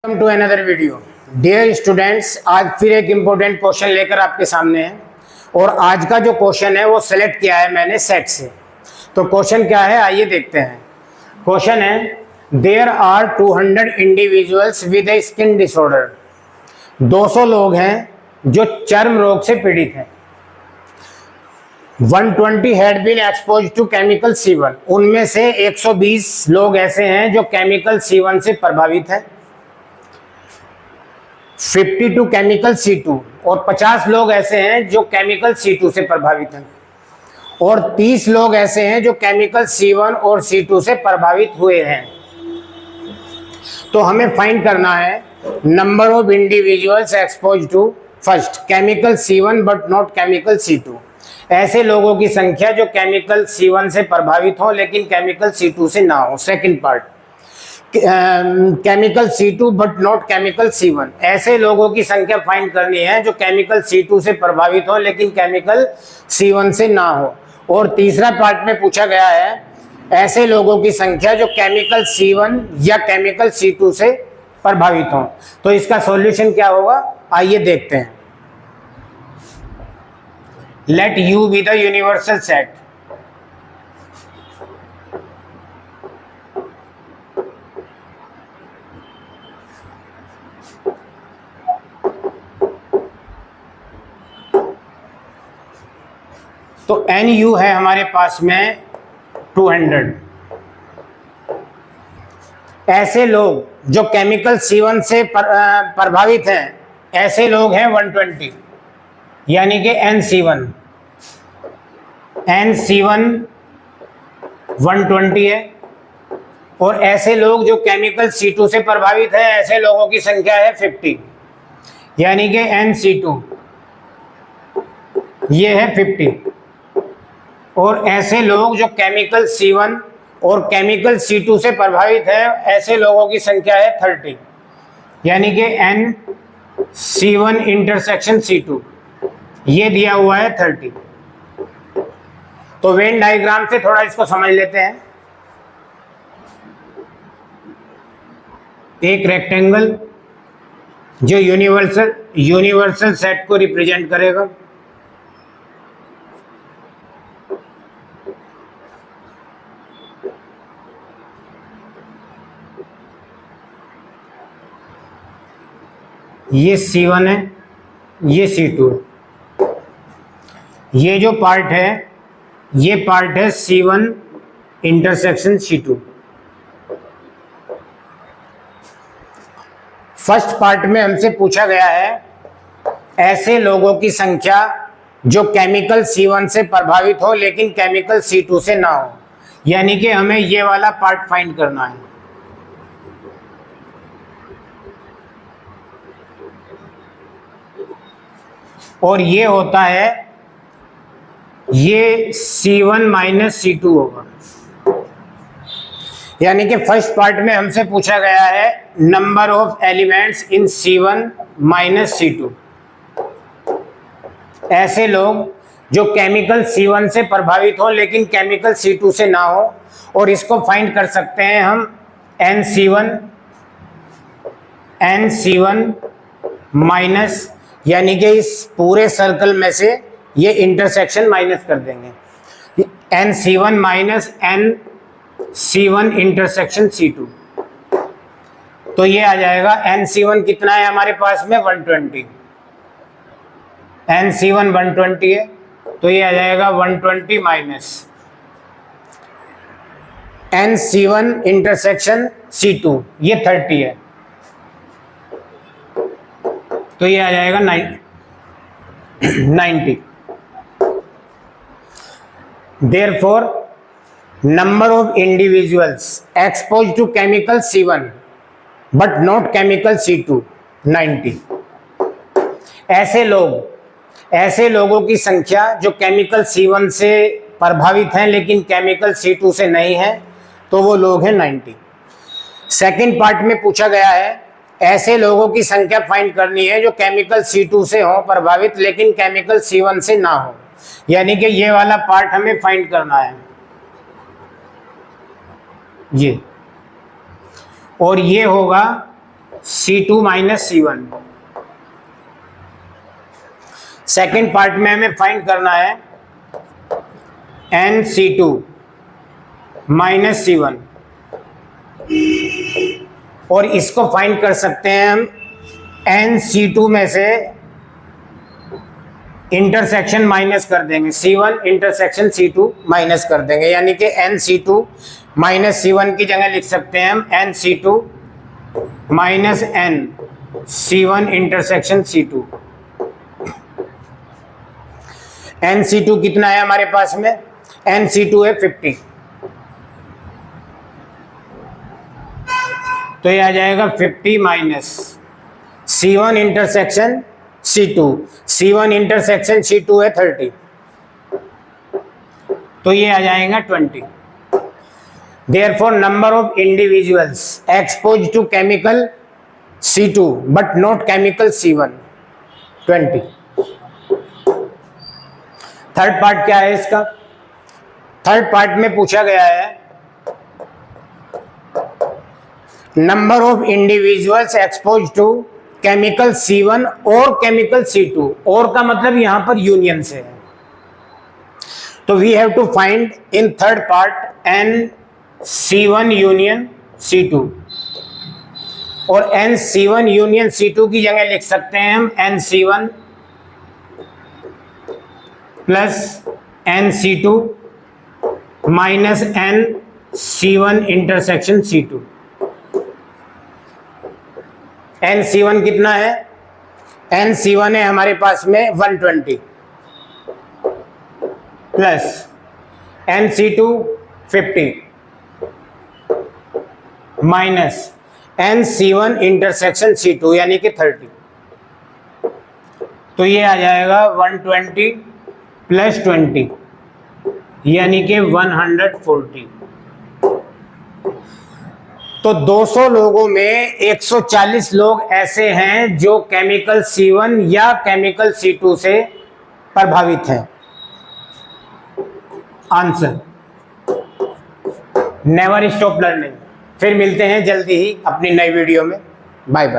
Welcome to another video. Dear students, आज फिर एक इम्पोर्टेंट क्वेश्चन लेकर आपके सामने है और आज का जो क्वेश्चन है वो सेलेक्ट किया है मैंने सेट से। तो क्वेश्चन क्या है आइए देखते हैं। क्वेश्चन है there are 200 individuals with a skin disorder. 200 लोग हैं जो चर्म रोग से पीड़ित हैं। 120 had been expose to chemical C1। उनमें से 120 लोग ऐसे हैं जो केमिकल C1 से प्रभावित हैं। 52 केमिकल C2 और 50 लोग ऐसे हैं जो केमिकल C2 से प्रभावित हैं और 30 लोग ऐसे हैं जो केमिकल C1 और C2 से प्रभावित हुए हैं। तो हमें फाइंड करना है number of individuals expose to first chemical C1 but not chemical C2। ऐसे लोगों की संख्या जो केमिकल C1 से प्रभावित हो लेकिन केमिकल C2 से ना हो। Second part chemical C2 but not chemical C1। ऐसे लोगों की संख्या फाइंड करनी है जो केमिकल C2 से प्रभावित हो लेकिन केमिकल C1 से ना हो। और तीसरा पार्ट में पूछा गया है ऐसे लोगों की संख्या जो केमिकल C1 या केमिकल C2 से प्रभावित हो। तो इसका सॉल्यूशन क्या होगा आइए देखते हैं। Let U be the universal set. तो NU है हमारे पास में 200। ऐसे लोग जो केमिकल C1 से प्रभावित हैं ऐसे लोग हैं 120 यानी कि NC1 120 है। और ऐसे लोग जो केमिकल C2 से प्रभावित हैं ऐसे लोगों की संख्या है 50 यानी कि NC2 ये है 50। और ऐसे लोग जो केमिकल C1 और केमिकल C2 से प्रभावित है ऐसे लोगों की संख्या है 30 यानी कि NC1 इंटरसेक्शन C2 ये दिया हुआ है 30। तो वेन डायग्राम से थोड़ा इसको समझ लेते हैं। एक रेक्टेंगल जो यूनिवर्सल सेट को रिप्रेजेंट करेगा। ये C1 है ये C2 है। ये जो पार्ट है ये पार्ट है C1 intersection C2। First part में हमसे पूछा गया है ऐसे लोगों की संख्या जो केमिकल C1 से प्रभावित हो लेकिन केमिकल C2 से ना हो। यानी कि हमें ये वाला पार्ट फाइंड करना है। और ये होता है ये C1 माइनस C2 होगा। यानी कि फर्स्ट पार्ट में हमसे पूछा गया है number of elements in C1 minus C2। ऐसे लोग जो केमिकल C1 से प्रभावित हो लेकिन केमिकल C2 से ना हो। और इसको फाइंड कर सकते हैं हम NC1 माइनस यानी कि इस पूरे सर्कल में से ये इंटरसेक्शन माइनस कर देंगे। NC1 minus NC1 intersection C2। तो ये आ जाएगा NC1 कितना है हमारे पास में 120। NC1 120 है तो ये आ जाएगा 120 माइनस NC1 इंटरसेक्शन C2 ये 30 है तो ये आ जाएगा 90। Therefore, number of individuals exposed to chemical C1 but not chemical C2 90। ऐसे लोगों की संख्या जो केमिकल C1 से प्रभावित हैं लेकिन केमिकल C2 से नहीं है तो वो लोग हैं 90। सेकंड पार्ट में पूछा गया है ऐसे लोगों की संख्या फाइंड करनी है जो केमिकल C2 से हो प्रभावित लेकिन केमिकल C1 से ना हो। यानी कि ये वाला पार्ट हमें फाइंड करना है ये। और ये होगा C2 minus C1। Second part में हमें फाइंड करना है NC2 माइनस C1, और इसको फाइंड कर सकते हैं हम NC2 में से इंटरसेक्शन माइनस कर देंगे, C1 इंटरसेक्शन C2 माइनस कर देंगे, यानी कि NC2 माइनस C1 की जगह लिख सकते हैं हम NC2 minus NC1 intersection C2। NC2 कितना है हमारे पास में? NC2 है 50, तो ये आ जाएगा 50 minus C1 intersection C2। C1 intersection C2 है 30, तो ये आ जाएगा 20। Therefore, number of individuals exposed to chemical C2 but not chemical C1 20। Third part क्या है इसका? थर्ड पार्ट में पूछा गया है number of individuals expose to chemical C1 और केमिकल C2। और का मतलब यहां पर यूनियन से है, तो we have to find in third part NC1 union C2, और NC1 यूनियन C2 की जगह लिख सकते हैं हम NC1 plus NC2 minus NC1 intersection C2। NC1 कितना है? NC1 है हमारे पास में 120 plus NC2 50 minus NC1 intersection C2 यानी कि 30, तो ये आ जाएगा 120 प्लस 20 यानी कि 140। तो 200 लोगों में 140 लोग ऐसे हैं जो केमिकल C1 या केमिकल C2 से प्रभावित हैं। आंसर। Never stop learning. फिर मिलते हैं जल्दी ही अपनी नई वीडियो में। Bye bye.